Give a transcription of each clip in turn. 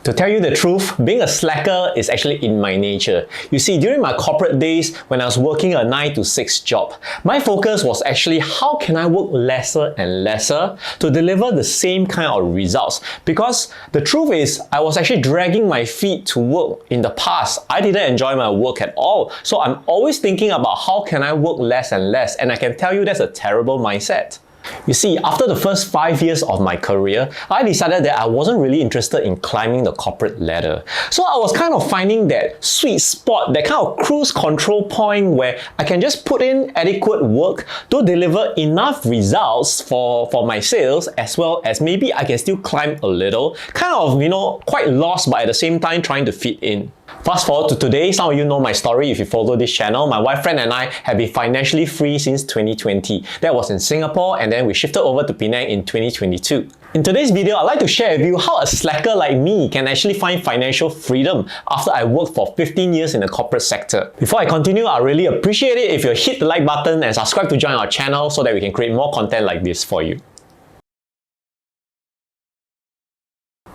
To tell you the truth, being a slacker is actually in my nature. You see, during my corporate days, when I was working a 9 to 6 job, my focus was actually how can I work lesser and lesser to deliver the same kind of results. Because the truth is, I was actually dragging my feet to work in the past. I didn't enjoy my work at all. So I'm always thinking about how can I work less and less, and I can tell you that's a terrible mindset. You see, after the first 5 years of my career, I decided that I wasn't really interested in climbing the corporate ladder. So I was kind of finding that sweet spot, that kind of cruise control point where I can just put in adequate work to deliver enough results for my sales, as well as maybe I can still climb a little, kind of, quite lost, but at the same time trying to fit in. Fast forward to today, some of you know my story if you follow this channel. My wife, Fran and I have been financially free since 2020. That was in Singapore, and then we shifted over to Penang in 2022. In today's video, I'd like to share with you how a slacker like me can actually find financial freedom after I worked for 15 years in the corporate sector. Before I continue, I really appreciate it if you hit the like button and subscribe to join our channel so that we can create more content like this for you.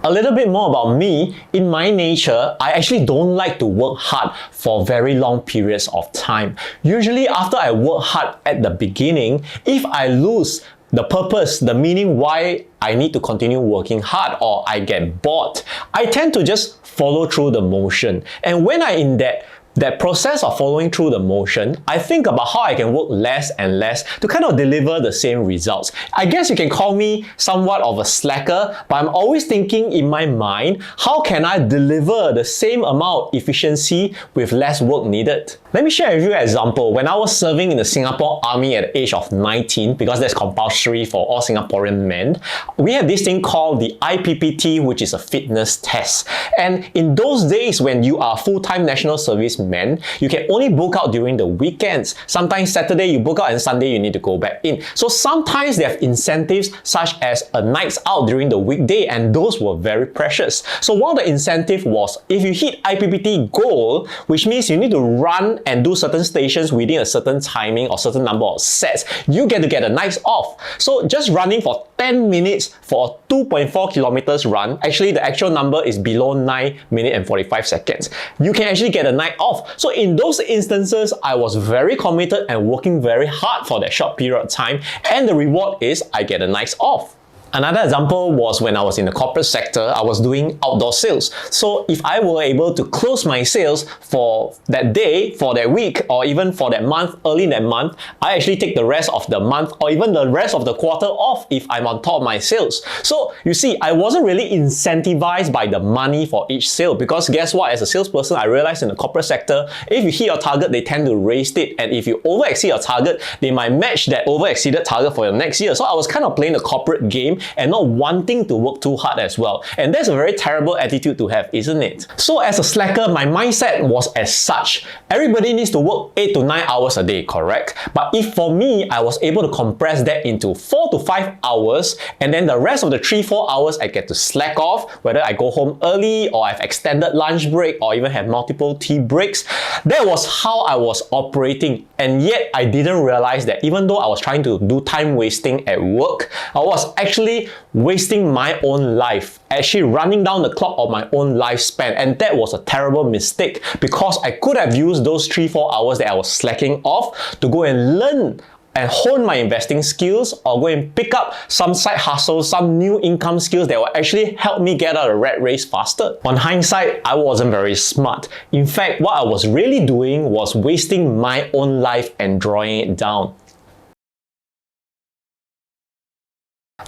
A little bit more about me. In my nature, I actually don't like to work hard for very long periods of time. Usually after I work hard at the beginning, if I lose the purpose, the meaning why I need to continue working hard, or I get bored, I tend to just follow through the motion. And when I'm in that process of following through the motion, I think about how I can work less and less to kind of deliver the same results. I guess you can call me somewhat of a slacker, but I'm always thinking in my mind, how can I deliver the same amount of efficiency with less work needed? Let me share with you an example. When I was serving in the Singapore Army at the age of 19, because that's compulsory for all Singaporean men, we had this thing called the IPPT, which is a fitness test. And in those days when you are full-time national service men, you can only book out during the weekends. Sometimes Saturday you book out and Sunday you need to go back in. So sometimes they have incentives such as a nights out during the weekday, and those were very precious. So one of the incentive was if you hit IPPT goal, which means you need to run and do certain stations within a certain timing or certain number of sets, you get to get a night off. So just running for 10 minutes for a 2.4 kilometers run, actually the actual number is below 9 minutes and 45 seconds. You can actually get a night off. So in those instances, I was very committed and working very hard for that short period of time, and the reward is I get a night off. Another example was when I was in the corporate sector, I was doing outdoor sales. So if I were able to close my sales for that day, for that week, or even for that month, early in that month, I actually take the rest of the month or even the rest of the quarter off if I'm on top of my sales. So you see, I wasn't really incentivized by the money for each sale, because guess what? As a salesperson, I realized in the corporate sector, if you hit your target, they tend to raise it. And if you over exceed your target, they might match that over exceeded target for your next year. So I was kind of playing the corporate game and not wanting to work too hard as well. And that's a very terrible attitude to have, isn't it? So as a slacker, my mindset was as such. Everybody needs to work 8 to 9 hours a day, correct? But if for me, I was able to compress that into 4 to 5 hours, and then the rest of the 3-4 hours I get to slack off, whether I go home early or I have extended lunch break or even have multiple tea breaks, that was how I was operating. And yet I didn't realize that even though I was trying to do time wasting at work, I was actually wasting my own life, actually running down the clock of my own lifespan. And that was a terrible mistake, because I could have used those 3-4 hours that I was slacking off to go and learn and hone my investing skills, or go and pick up some side hustles, some new income skills that will actually help me get out of the rat race faster. On hindsight, I wasn't very smart. In fact, what I was really doing was wasting my own life and drawing it down.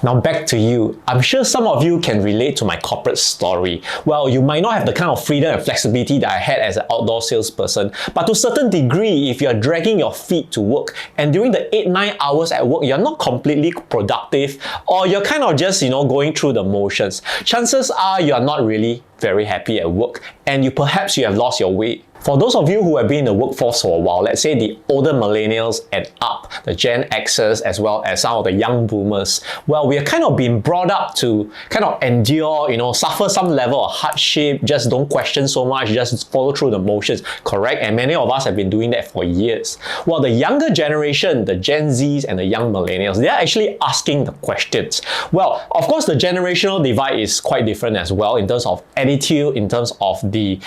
Now back to you. I'm sure some of you can relate to my corporate story. Well, you might not have the kind of freedom and flexibility that I had as an outdoor salesperson, but to a certain degree, if you're dragging your feet to work and during the 8-9 hours at work, you're not completely productive, or you're kind of just, going through the motions, chances are you're not really very happy at work, and perhaps you have lost your way. For those of you who have been in the workforce for a while, let's say the older millennials and up, the Gen Xers as well as some of the young boomers, well, we are kind of being brought up to kind of endure, suffer some level of hardship, just don't question so much, just follow through the motions, correct? And many of us have been doing that for years. Well, the younger generation, the Gen Zs and the young millennials, they are actually asking the questions. Well, of course, the generational divide is quite different as well in terms of attitude, in terms of the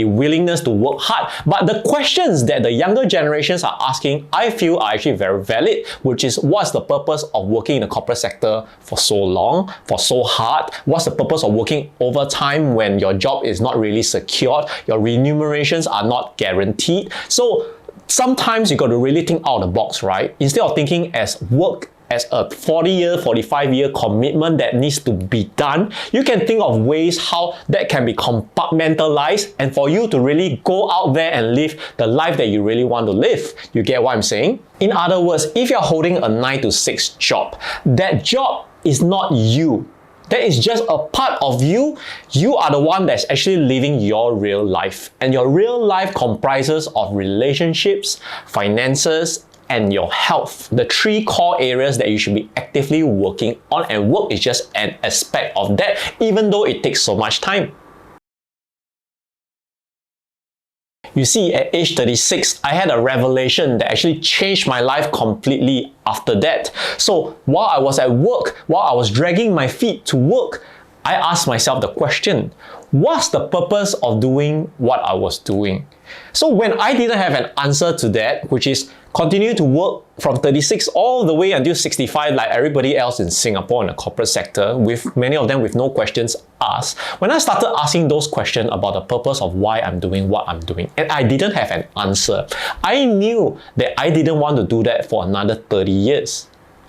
willingness to work hard. But the questions that the younger generations are asking, I feel are actually very valid, which is what's the purpose of working in the corporate sector for so long, for so hard? What's the purpose of working overtime when your job is not really secured, your remunerations are not guaranteed? So sometimes you got to really think out of the box, right? Instead of thinking as work as a 40-year, 45-year commitment that needs to be done, you can think of ways how that can be compartmentalized and for you to really go out there and live the life that you really want to live. You get what I'm saying? In other words, if you're holding a 9 to 6 job, that job is not you. That is just a part of you. You are the one that's actually living your real life. And your real life comprises of relationships, finances, and your health. The 3 core areas that you should be actively working on, and work is just an aspect of that, even though it takes so much time. You see, at age 36, I had a revelation that actually changed my life completely after that. So while I was at work, while I was dragging my feet to work, I asked myself the question, what's the purpose of doing what I was doing? So when I didn't have an answer to that, which is continue to work from 36 all the way until 65 like everybody else in Singapore in the corporate sector, with many of them with no questions asked, when I started asking those questions about the purpose of why I'm doing what I'm doing, and I didn't have an answer, I knew that I didn't want to do that for another 30 years.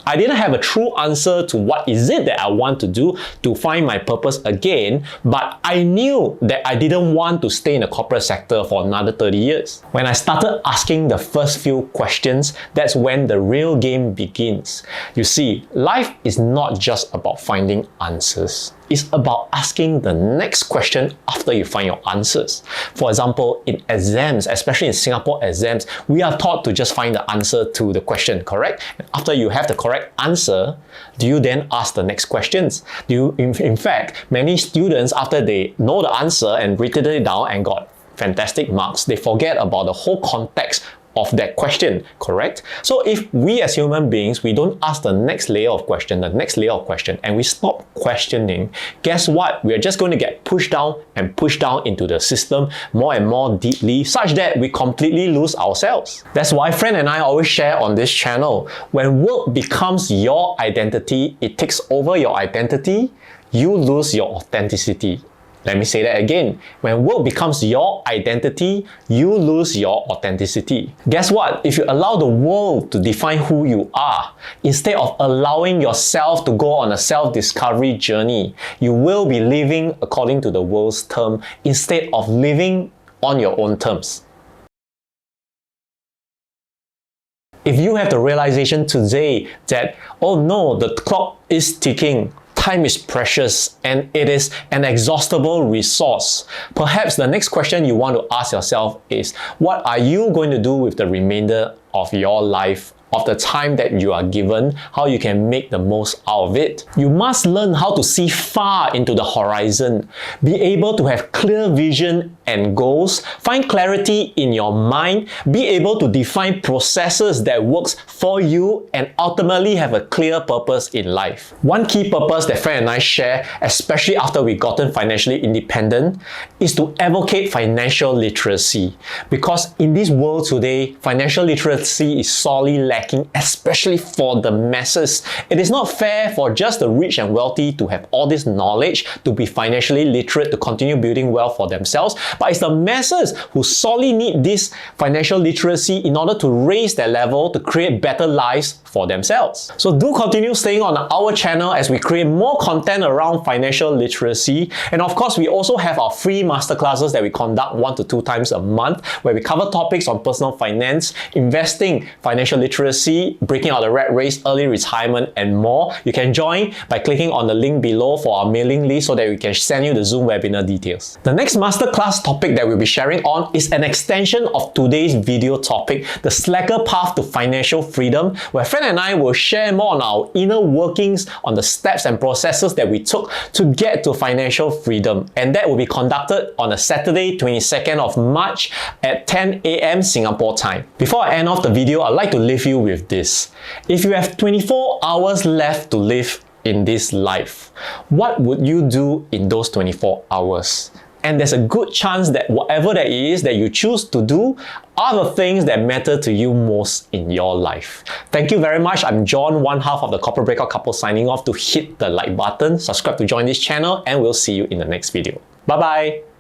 I didn't have a true answer to what is it that I want to do to find my purpose again, but I knew that I didn't want to stay in the corporate sector for another 30 years. When I started asking the first few questions, that's when the real game begins. You see, life is not just about finding answers. It's about asking the next question after you find your answers. For example, in exams, especially in Singapore exams, we are taught to just find the answer to the question, correct? And after you have the correct answer, do you then ask the next questions? In fact, many students, after they know the answer and written it down and got fantastic marks, they forget about the whole context of that question, correct? So if we as human beings, we don't ask the next layer of question, and we stop questioning, guess what? We are just going to get pushed down and pushed down into the system more and more deeply, such that we completely lose ourselves. That's why Fran and I always share on this channel, when work becomes your identity, it takes over your identity, you lose your authenticity. Let me say that again. When work becomes your identity, you lose your authenticity. Guess what? If you allow the world to define who you are, instead of allowing yourself to go on a self-discovery journey, you will be living according to the world's term instead of living on your own terms. If you have the realization today that, oh no, the clock is ticking, time is precious and it is an exhaustible resource, perhaps the next question you want to ask yourself is, what are you going to do with the remainder of your life, of the time that you are given, how you can make the most out of it? You must learn how to see far into the horizon, be able to have clear vision and goals, find clarity in your mind, be able to define processes that works for you, and ultimately have a clear purpose in life. One key purpose that Fran and I share, especially after we've gotten financially independent, is to advocate financial literacy. Because in this world today, financial literacy is sorely lacking, especially for the masses. It is not fair for just the rich and wealthy to have all this knowledge, to be financially literate, to continue building wealth for themselves, but it's the masses who sorely need this financial literacy in order to raise their level, to create better lives for themselves. So do continue staying on our channel as we create more content around financial literacy. And of course, we also have our free masterclasses that we conduct 1 to 2 times a month, where we cover topics on personal finance, investing, financial literacy, literacy, breaking out the rat race, early retirement, and more, you can join by clicking on the link below for our mailing list so that we can send you the Zoom webinar details. The next masterclass topic that we'll be sharing on is an extension of today's video topic, the Slacker Path to Financial Freedom, where Fran and I will share more on our inner workings, on the steps and processes that we took to get to financial freedom. And that will be conducted on a Saturday, 22nd of March at 10 a.m. Singapore time. Before I end off the video, I'd like to leave you with this. If you have 24 hours left to live in this life, what would you do in those 24 hours? And there's a good chance that whatever that is that you choose to do are the things that matter to you most in your life. Thank you very much. I'm John, one half of the Corporate Breakout Couple, signing off. To hit the like button, subscribe to join this channel, and we'll see you in the next video. Bye-bye.